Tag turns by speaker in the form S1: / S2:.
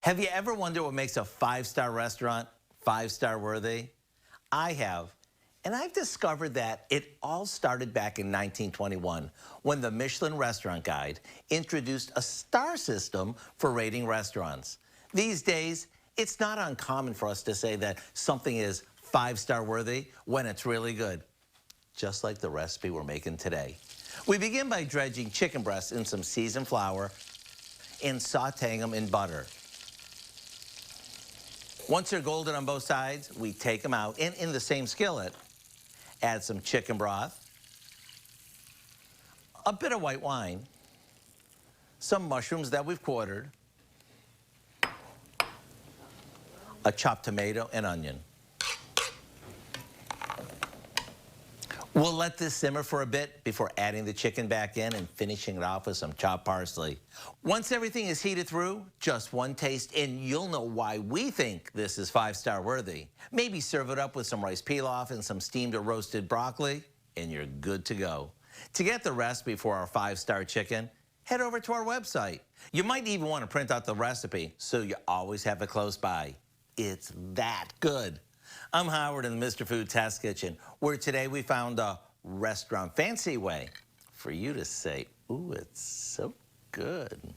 S1: Have you ever wondered what makes a five-star restaurant five-star worthy? I have. And I've discovered that it all started back in 1921 when the Michelin Restaurant Guide introduced a star system for rating restaurants. These days, it's not uncommon for us to say that something is five-star worthy when it's really good, just like the recipe we're making today. We begin by dredging chicken breasts in some seasoned flour and sauteing them in butter. Once they're golden on both sides, we take them out and in the same skillet, add some chicken broth, a bit of white wine, some mushrooms that we've quartered, a chopped tomato and onion. We'll let this simmer for a bit before adding the chicken back in and finishing it off with some chopped parsley. Once everything is heated through, just one taste and you'll know why we think this is five-star worthy. Maybe serve it up with some rice pilaf and some steamed or roasted broccoli and you're good to go. To get the recipe for our five-star chicken, head over to our website. You might even want to print out the recipe so you always have it close by. It's that good. I'm Howard in the Mr. Food Test Kitchen, where today we found a restaurant fancy way for you to say, ooh, it's so good.